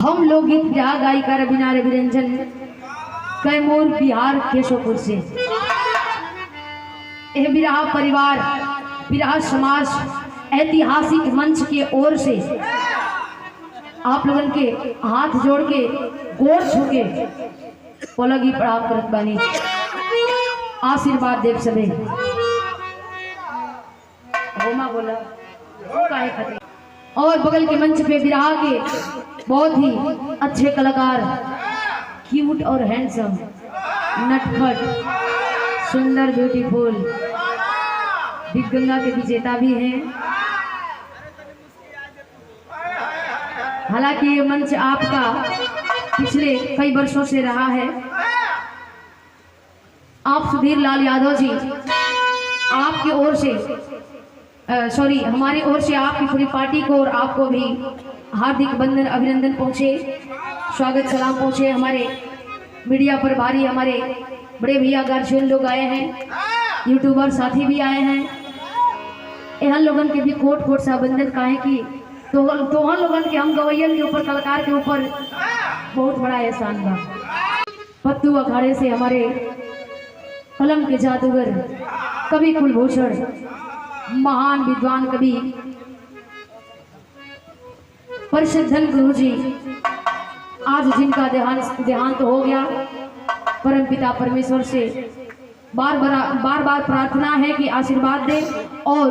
हम लोग गीत बिरहा गायिका रवीना रविरंजन कैमूर बिहार केशवपुर से। यह बिरहा परिवार बिरहा समाज ऐतिहासिक मंच के ओर से आप लोगन के हाथ जोड़ के गोर छू के पलगी प्रणाम करत बानी, आशीर्वाद देव सबे। होमा बोला हो काहे खातिर। और बगल के मंच पे बिरहा के बहुत ही अच्छे कलाकार, क्यूट और हैंडसम, नटखट, सुंदर, ब्यूटीफुल, दिग्गंगा के विजेता भी हैं। हालांकि ये मंच आपका पिछले कई वर्षों से रहा है। आप सुधीर लाल यादव जी, आपकी ओर से हमारी ओर से आपकी पूरी पार्टी को और आपको भी हार्दिक बंधन अभिनंदन पहुंचे, स्वागत सलाम पहुंचे। हमारे मीडिया पर भारी हमारे बड़े भैया गार्जियन लोग आए हैं, यूट्यूबर साथी भी आए हैं। यहाँ लोगन के भी कोट कोट सा बंधन काहे की तो हम लोगन के, हम गवैयन के ऊपर, कलाकार के ऊपर बहुत बड़ा एहसान बा। पत्तू अखाड़े से हमारे कलम के जादूगर कवि कुलभूषण, महान विद्वान कवि परिषद्धन गुरु जी, आज जिनका देहांत हो गया, परम पिता परमेश्वर से बार बार प्रार्थना है कि आशीर्वाद दे और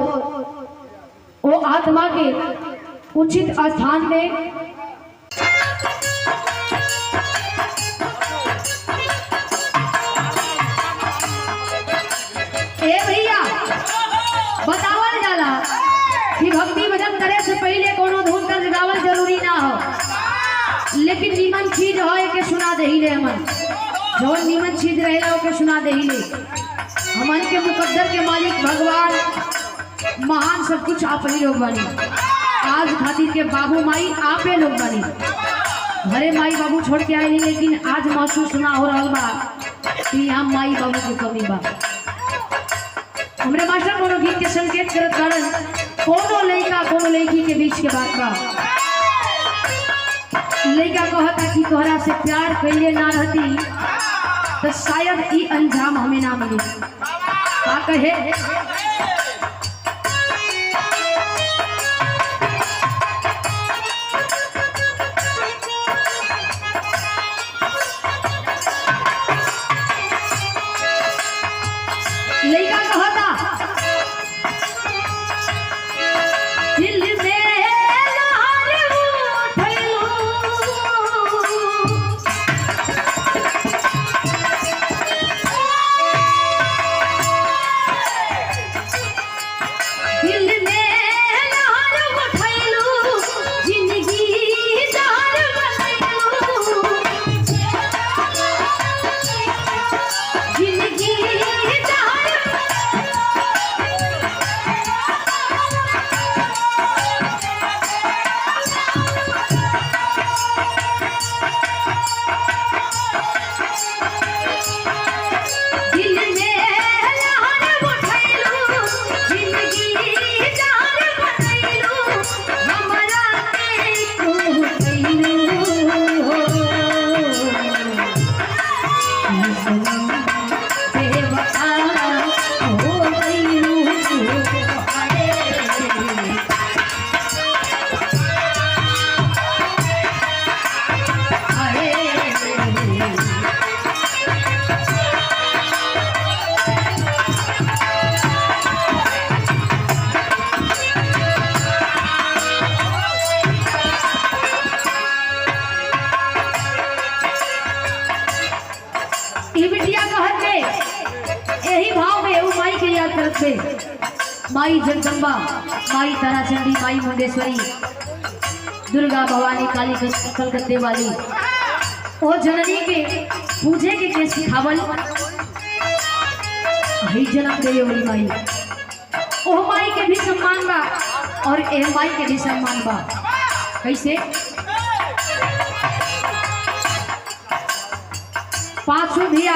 वो आत्मा के उचित स्थान दे। ए भैया बतावल जाला कि भक्ति भजन करे से पहले कोनो धुन तर्ज गावल जरूरी ना हो, लेकिन नीमन चीज हो के सुना दही ले। मन जो नीमन चीज रहेला ओके सुना दही ले। हमन के मुकद्दर के मालिक भगवान महान, सब कुछ आप ही लोग बनी। आज खातिर के बाबू माई आपे लोग बनी। घरे माई बाबू छोड़ के आए, लेकिन आज महसूस ना हो रहा बा कि यहाँ माई बाबू की कमी बा। हमरे मास्टर कोनो गीत के संकेत करत कारण कोनो लड़का कोनो लड़की के बीच के बात बा। लड़का कहता कि तोहरा से प्यार कैले ना रहती तो शायद ई अंजाम हमें ना मिली। का कहे लड़का कहता दिल में लहर उठैलो, दिल में लहर उठैलो, जिंदगी दार बनैलो, जिंदगी यही भाव में वो माई के याद करते। माई जगदम्बा, माई ताराचंडी, माई मुंडेश्वरी, दुर्गा भवानी, काली कलकत्ते वाली, वो जननी के पूजे के सिखावल ही जन्म दे वाली माई। ओ माई के भी सम्मान बा और ए माई के भी सम्मान बा। कैसे पांचों भैया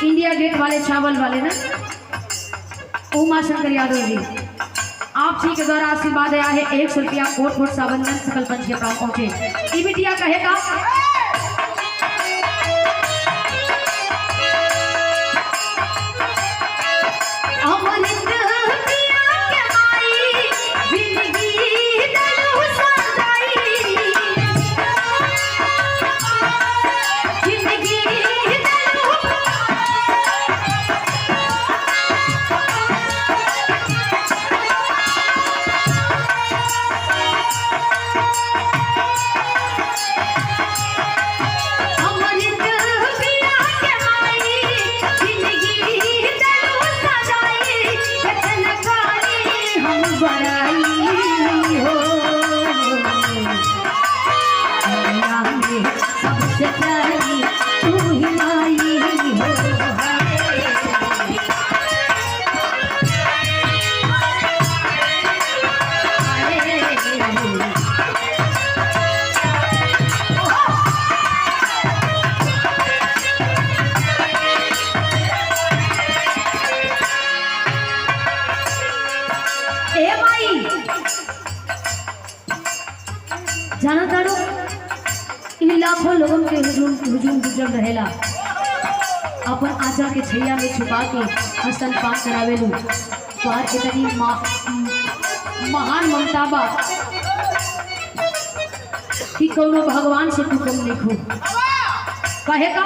इंडिया गेट वाले, चावल वाले ना, उमा शंकर यादव जी, आप आप जी के द्वारा आशीर्वाद आया है 100 रुपया कोट कोट साबंधन सकल पंच के प्राण पहुंचे। ई बिटिया कहेगा जाना तारो इन लाखों लोगों के हुजूम गुजर रहेला अपन आंचल के छैया में छुपा के स्तन पान करावेलू तोहार इतनी महान ममता बा कि कौनो भगवान से तू कम नहीं खो कहे का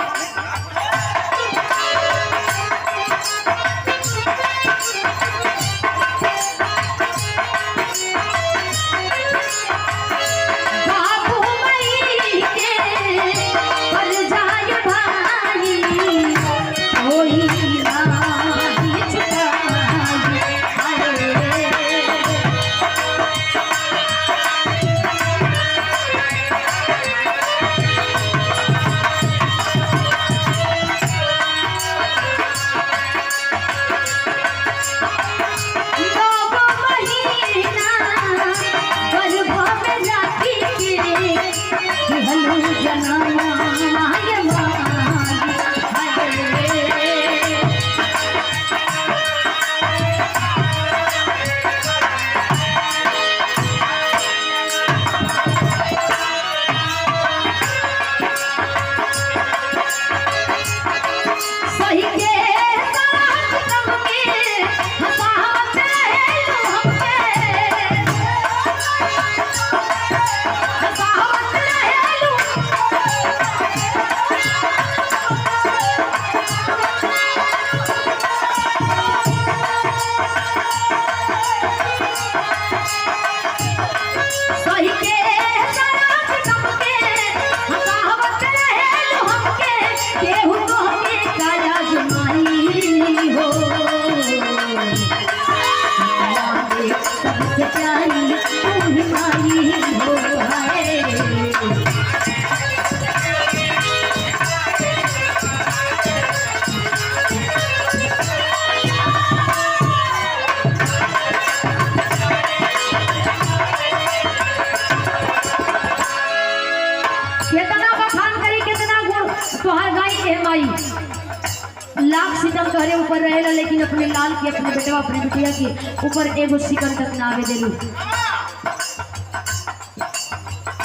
लाख सितम तोहरे ऊपर रहेला लेकिन अपने लाल की अपने बेटवा अपने बिटिया की ऊपर एगो सिकन तक ना आवे देलू।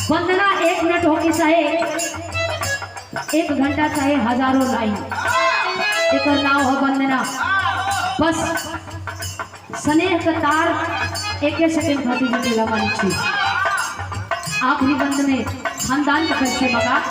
वंदना 1 मिनट होके चाहे 1 घंटा चाहे हजारों लाइन एक नाव हो वंदना बस स्नेह का तार एक सेकंड खाती जुटेगा मालिक छी आखिरी बंद में खानदान का कैसे बगा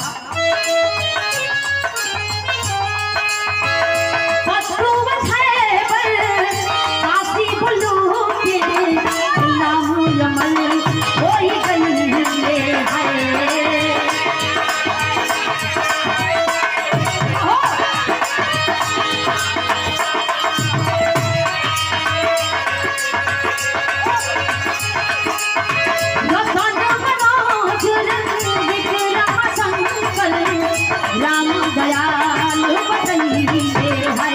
राम दयाल बदली है।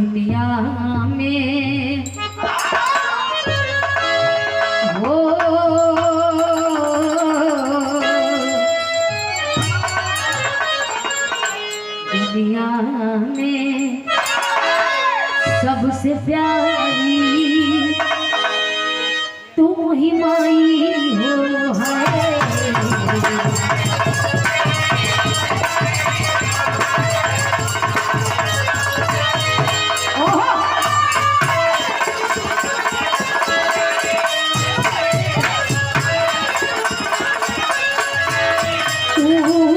दुनिया में हो दुनिया में सबसे प्यारी तुम ही माई हो है। तू